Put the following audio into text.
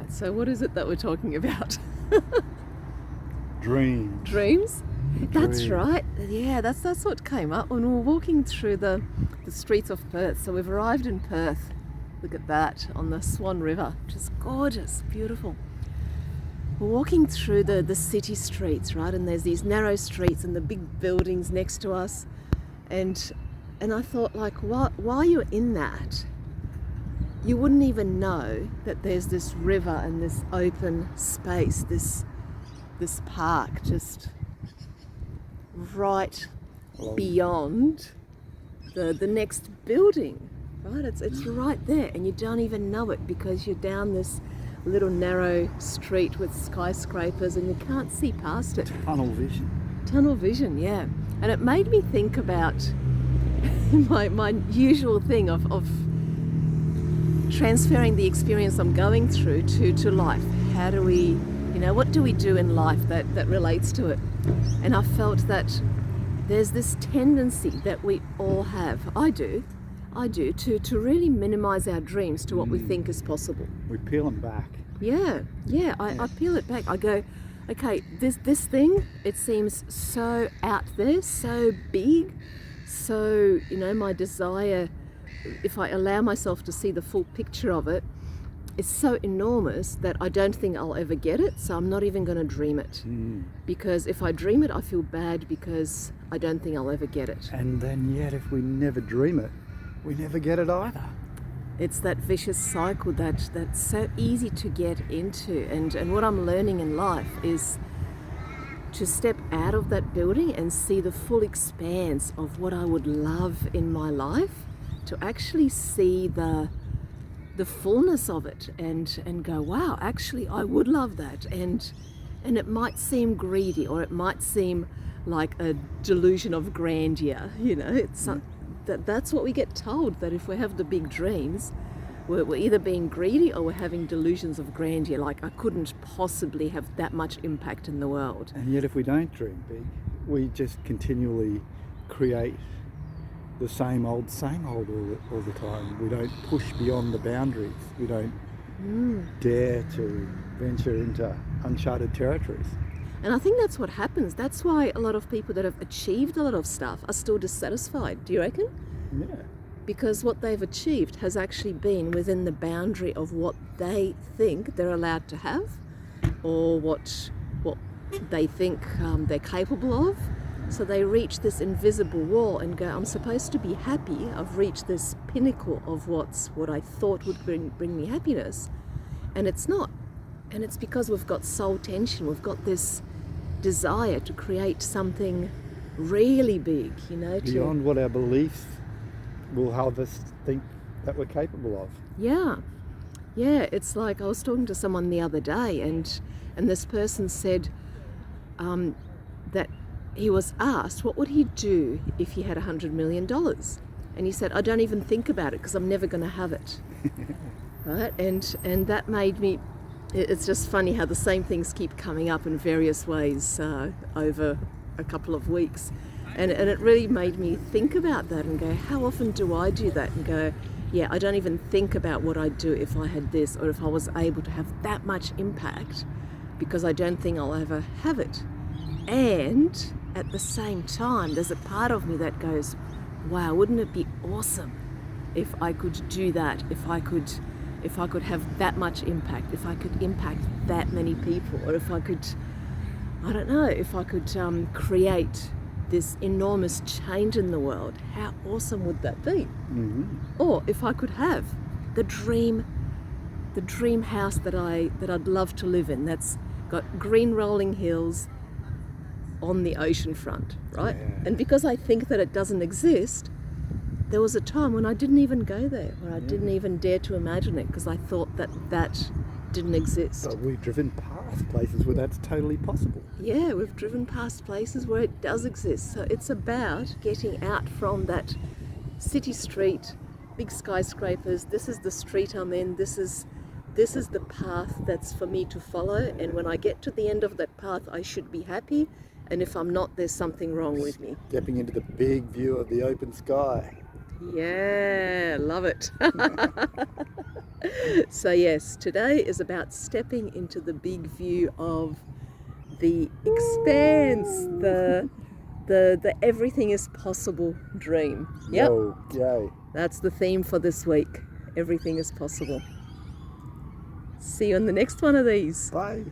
So what is it that we're talking about? Dreams. Dreams? That's Dreams. right. Yeah, that's what came up when we were walking through the streets of Perth. So we've arrived in Perth. Look at that, on the Swan River, which is gorgeous, beautiful. We're walking through the city streets, right? And there's these narrow streets and the big buildings next to us. And I thought, like, while you're in that, you wouldn't even know that there's this river and this open space, this park just right beyond the next building, right? It's right there, and you don't even know it because you're down this little narrow street with skyscrapers and you can't see past it. Tunnel vision, yeah. And it made me think about my usual thing of transferring the experience I'm going through to life. How do we, what do we do in life that relates to it? And I felt that there's this tendency that we all have, I do, to really minimize our dreams to what we think is possible. We peel them back. Yeah. I peel it back. I go, okay, this thing, it seems so out there, so big, so, my desire, if I allow myself to see the full picture of it, is so enormous that I don't think I'll ever get it, so I'm not even going to dream it. Because if I dream it, I feel bad because I don't think I'll ever get it. And then yet, if we never dream it, we never get it either. It's that vicious cycle that's so easy to get into. And what I'm learning in life is to step out of that building and see the full expanse of what I would love in my life, to actually see the fullness of it and go, wow, actually I would love that. And it might seem greedy, or it might seem like a delusion of grandeur, it's that's what we get told, that if we have the big dreams, we're either being greedy or we're having delusions of grandeur, like I couldn't possibly have that much impact in the world. And yet if we don't dream big, we just continually create the same old all the time. We don't push beyond the boundaries. We don't dare to venture into uncharted territories. And I think that's what happens. That's why a lot of people that have achieved a lot of stuff are still dissatisfied. Do you reckon? Yeah. Because what they've achieved has actually been within the boundary of what they think they're allowed to have, or what they think they're capable of. So they reach this invisible wall and go, I'm supposed to be happy. I've reached this pinnacle of what I thought would bring me happiness. And it's not. And it's because we've got soul tension. We've got this desire to create something really big, beyond what our beliefs will have us think that we're capable of. Yeah, it's like I was talking to someone the other day, and this person said that he was asked what would he do if he had $100 million, and he said, I don't even think about it because I'm never going to have it. Right? And that made me, it's just funny how the same things keep coming up in various ways over a couple of weeks. And it really made me think about that and go, how often do I do that? And go, yeah, I don't even think about what I'd do if I had this, or if I was able to have that much impact, because I don't think I'll ever have it. And at the same time, there's a part of me that goes, wow, wouldn't it be awesome if I could do that, if I could have that much impact, if I could impact that many people, or if I could, I don't know, if I could create this enormous change in the world. How awesome would that be? Or if I could have the dream house that I'd love to live in, that's got green rolling hills on the ocean front, right? Yeah. And because I think that it doesn't exist, there was a time when I didn't even go there, where I didn't even dare to imagine it, because I thought that didn't exist. But we've driven past places where that's totally possible. Yeah, we've driven past places where it does exist. So it's about getting out from that city street, big skyscrapers. This is the street I'm in. This is the path that's for me to follow. And when I get to the end of that path, I should be happy. And if I'm not, there's something wrong with me. Stepping into the big view of the open sky. Yeah, love it. So yes, today is about stepping into the big view of the expanse, the everything is possible dream. Yep, Yo, yay. that's the theme for this week. Everything is possible. See you on the next one of these. Bye.